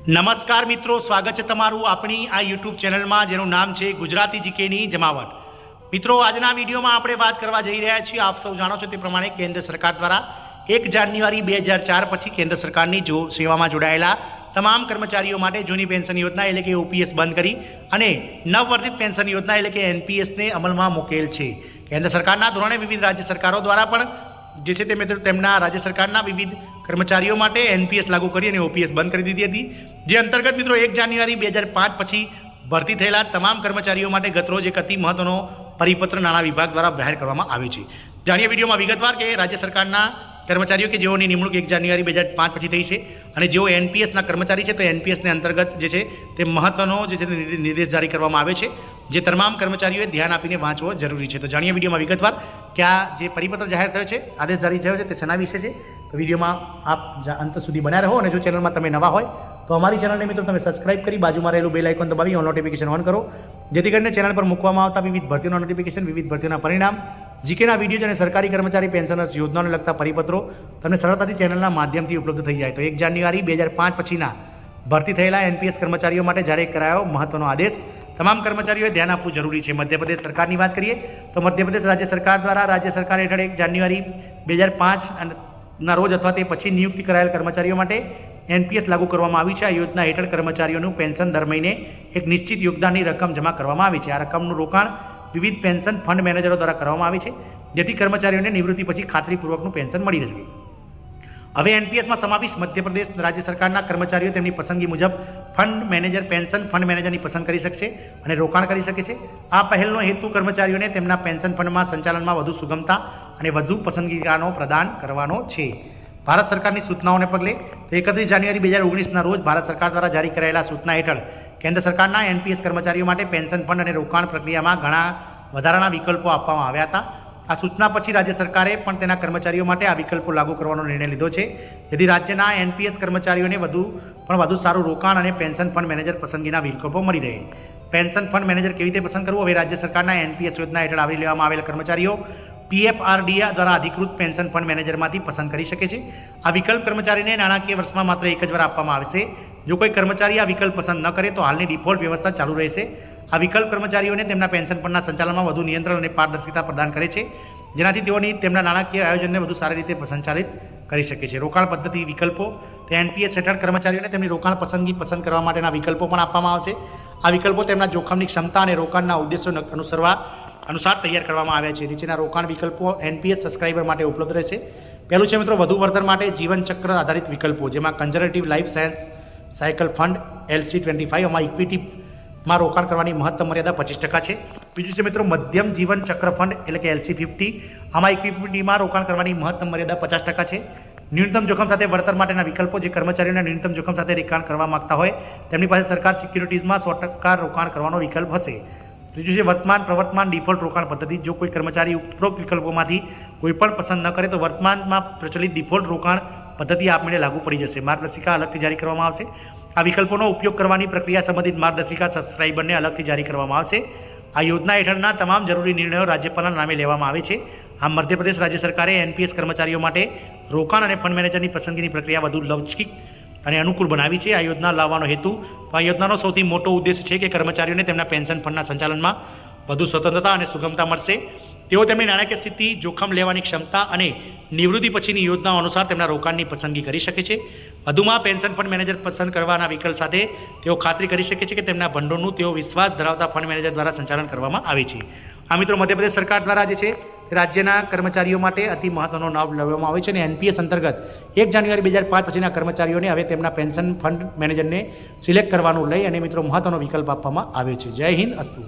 નમસ્કાર મિત્રો, સ્વાગત છે તમારું આપણી આ યુટ્યુબ ચેનલમાં જેનું નામ છે ગુજરાતી જીકેની જમાવટ। મિત્રો, આજના વિડીયોમાં આપણે વાત કરવા જઈ રહ્યા છીએ। આપ સૌ જાણો છો તે પ્રમાણે કેન્દ્ર સરકાર દ્વારા 1 જાન્યુઆરી 2004 પછી કેન્દ્ર સરકારની સેવામાં જોડાયેલા તમામ કર્મચારીઓ માટે જૂની પેન્શન યોજના એટલે કે ઓપીએસ બંધ કરી અને નવવર્ધિત પેન્શન યોજના એટલે કે એનપીએસને અમલમાં મૂકેલ છે। કેન્દ્ર સરકારના ધોરણે વિવિધ રાજ્ય સરકારો દ્વારા પણ જે છે તે મિત્રો તેમના રાજ્ય સરકારના વિવિધ કર્મચારીઓ માટે એનપીએસ લાગુ કરી અને ઓપીએસ બંધ કરી દીધી હતી, જે અંતર્ગત મિત્રો 1 જાન્યુઆરી 2005 પછી ભરતી થયેલા તમામ કર્મચારીઓ માટે ગતરોજ એક અતિ મહત્વનો પરિપત્ર નાણાં વિભાગ દ્વારા જાહેર કરવામાં આવ્યો છે। જાણીએ વિડીયોમાં વિગતવાર કે રાજ્ય સરકારના કર્મચારીઓ કે જેઓની નિમણૂક 1 જાન્યુઆરી 2005 પછી થઈ છે અને જેઓ એનપીએસના કર્મચારી છે તો એનપીએસને અંતર્ગત જે છે તે મહત્વનો જે છે નિર્દેશ જારી કરવામાં આવે છે, જે તમામ કર્મચારીઓએ ધ્યાન આપીને વાંચવો જરૂરી છે। તો જાણીએ વિડીયોમાં વિગતવાર કે આ જે પરિપત્ર જાહેર થયો છે, આદેશ જારી થયો છે, તે શેના વિશે છે। તો વિડીયોમાં આપ અંત સુધી બન્યા રહો અને જો ચેનલમાં તમે નવા હોય તો અમારી ચેનલને મિત્રો તમે સબસ્ક્રાઇબ કરી બાજુમાં રહેલું બેલ આઇકોન દબાવી ઓલ નોટિફિકેશન ઓન કરો, જેથી કરીને ચેનલ પર મૂકવામાં આવતા વિવિધ ભરતીઓના નોટિફિકેશન, વિવિધ ભરતીઓના પરિણામ, જીકેના વિડીયો અને સરકારી કર્મચારી પેન્શનર્સ યોજનાને લગતા પરિપત્રો તમને સરળતાથી ચેનલના માધ્યમથી ઉપલબ્ધ થઈ જાય। તો 1 જાન્યુઆરી 2005 પછીના ભરતી થયેલા એનપીએસ કર્મચારીઓ માટે જાહેર કરાયો મહત્વનો આદેશ, તમામ કર્મચારીઓએ ધ્યાન આપવું જરૂરી છે। મધ્યપ્રદેશ સરકારની વાત કરીએ તો મધ્યપ્રદેશ રાજ્ય સરકાર દ્વારા રાજ્ય સરકાર હેઠળ 1 જાન્યુઆરી 2005ના રોજ અથવા તે પછી નિયુક્તિ કરાયેલ કર્મચારીઓ માટે એનપીએસ લાગુ કરવામાં આવી છે। આ યોજના હેઠળ કર્મચારીઓનું પેન્શન દર મહિને એક નિશ્ચિત યોગદાનની રકમ જમા કરવામાં આવી છે। આ રકમનું રોકાણ વિવિધ પેન્શન ફંડ મેનેજરો દ્વારા કરવામાં આવે છે, જેથી કર્મચારીઓને નિવૃત્તિ પછી ખાતરીપૂર્વકનું પેન્શન મળી શકે। હવે એનપીએસમાં સમાવિષ્ટ મધ્યપ્રદેશ રાજ્ય સરકારના કર્મચારીઓ તેમની પસંદગી મુજબ ફંડ મેનેજર, પેન્શન ફંડ મેનેજરની પસંદ કરી શકશે અને રોકાણ કરી શકે છે। આ પહેલનો હેતુ કર્મચારીઓને તેમના પેન્શન ફંડમાં સંચાલનમાં વધુ સુગમતા અને વધુ પસંદગીનો પ્રદાન કરવાનો છે। ભારત સરકારની સૂચનાઓને પગલે 31 જાન્યુઆરી 2019ના રોજ ભારત સરકાર દ્વારા જારી કરાયેલા સૂચના હેઠળ કેન્દ્ર સરકારના એનપીએસ કર્મચારીઓ માટે પેન્શન ફંડ અને રોકાણ પ્રક્રિયામાં ઘણા વધારાના વિકલ્પો આપવામાં આવ્યા હતા। આ સૂચના પછી રાજ્ય સરકારે પણ તેના કર્મચારીઓ માટે આ વિકલ્પો લાગુ કરવાનો નિર્ણય લીધો છે, જેથી રાજ્યના એનપીએસ કર્મચારીઓને વધુ સારું રોકાણ અને પેન્શન ફંડ મેનેજર પસંદગીના વિકલ્પો મળી રહે। પેન્શન ફંડ મેનેજર કેવી રીતે પસંદ કરવું? હવે રાજ્ય સરકારના એનપીએસ યોજના હેઠળ આવરી લેવામાં આવેલા કર્મચારીઓ પીએફઆરડીએ દ્વારા અધિકૃત પેન્શન ફંડ મેનેજરમાંથી પસંદ કરી શકે છે। આ વિકલ્પ કર્મચારીને નાણાકીય વર્ષમાં માત્ર એક જ વાર આપવામાં આવશે। જો કોઈ કર્મચારી આ વિકલ્પ પસંદ ન કરે તો હાલની ડિફોલ્ટ વ્યવસ્થા ચાલુ રહેશે। આ વિકલ્પ કર્મચારીઓને તેમના પેન્શન ફંડના સંચાલનમાં વધુ નિયંત્રણ અને પારદર્શિતા પ્રદાન કરે છે, જેનાથી તેઓની તેમના નાણાકીય આયોજનને વધુ સારી રીતે સંચાલિત કરી શકે છે। રોકાણ પદ્ધતિ વિકલ્પો તે એનપીએસ હેઠળ કર્મચારીઓને તેમની રોકાણ પસંદગી પસંદ કરવા માટેના વિકલ્પો પણ આપવામાં આવશે। આ વિકલ્પો તેમના જોખમની ક્ષમતા અને રોકાણના ઉદ્દેશો અનુસાર તૈયાર કરવામાં આવ્યા છે। નીચેના રોકાણ વિકલ્પો એનપીએસ સબસ્ક્રાઇબર માટે ઉપલબ્ધ રહેશે। પહેલું છે મિત્રો વધુ વળતર માટે જીવન ચક્ર આધારિત વિકલ્પો, જેમાં conservative life cycle fund LC25 આમાં ઇક્વિટીમાં રોકાણ કરવાની મહત્તમ મર્યાદા 25% છે। બીજું છે મિત્રો મધ્યમ જીવન ચક્ર ફંડ એટલે કે LC50, આમાં ઇક્વિટીમાં રોકાણ કરવાની મહત્તમ મર્યાદા 50% છે। ન્યૂનતમ જોખમ સાથે વળતર માટેના વિકલ્પો, જે કર્મચારીઓને ન્યૂનતમ જોખમ સાથે રોકાણ કરવા માંગતા હોય તેમની પાસે સરકાર સિક્યુરિટીઝમાં 100% રોકાણ કરવાનો વિકલ્પ હશે। ત્રીજું છે પ્રવર્તમાન ડિફોલ્ટ રોકાણ પદ્ધતિ, જો કોઈ કર્મચારી ઉપરોક્ત વિકલ્પોમાંથી કોઈ પણ પસંદ ન કરે તો વર્તમાનમાં પ્રચલિત ડિફોલ્ટ રોકાણ પદ્ધતિ આપમેળે લાગુ પડી જશે। માર્ગદર્શિકા અલગથી જારી કરવામાં આવશે। આ વિકલ્પોનો ઉપયોગ કરવાની પ્રક્રિયા સંબંધિત માર્ગદર્શિકા સબસ્ક્રાઇબરને અલગથી જારી કરવામાં આવશે। આ યોજના હેઠળના તમામ જરૂરી નિર્ણયો રાજ્યપાલના નામે લેવામાં આવે છે। આમ મધ્યપ્રદેશ રાજ્ય સરકારે એનપીએસ કર્મચારીઓ માટે રોકાણ અને ફંડ મેનેજરની પસંદગીની પ્રક્રિયા વધુ લવચીક અને અનુકૂળ બનાવી છે। આ યોજના લાવવાનો હેતુ આ યોજનાનો સૌથી મોટો ઉદ્દેશ છે કે કર્મચારીઓને તેમના પેન્શન ફંડના સંચાલનમાં વધુ સ્વતંત્રતા અને સુગમતા મળશે। તેઓ તેમની નાણાકીય સ્થિતિ, જોખમ લેવાની ક્ષમતા અને નિવૃત્તિ પછીની યોજનાઓ અનુસાર તેમના રોકાણની પસંદગી કરી શકે છે। વધુમાં પેન્શન ફંડ મેનેજર પસંદ કરવાના વિકલ્પ સાથે તેઓ ખાતરી કરી શકે છે કે તેમના ભંડોળનું તેઓ વિશ્વાસ ધરાવતા ફંડ મેનેજર દ્વારા સંચાલન કરવામાં આવે છે। આ મિત્રો મધ્યપ્રદેશ સરકાર દ્વારા જે છે રાજ્યના કર્મચારીઓ માટે અતિ મહત્વનો લાભ લેવામાં આવે છે અને એનપીએસ અંતર્ગત 1 જાન્યુઆરી 2005 પછીના કર્મચારીઓને હવે તેમના પેન્શન ફંડ મેનેજરને સિલેક્ટ કરવાનું લઈ અને મિત્રો મહત્વનો વિકલ્પ આપવામાં આવ્યો છે। જય હિન્દ, અસ્તુ।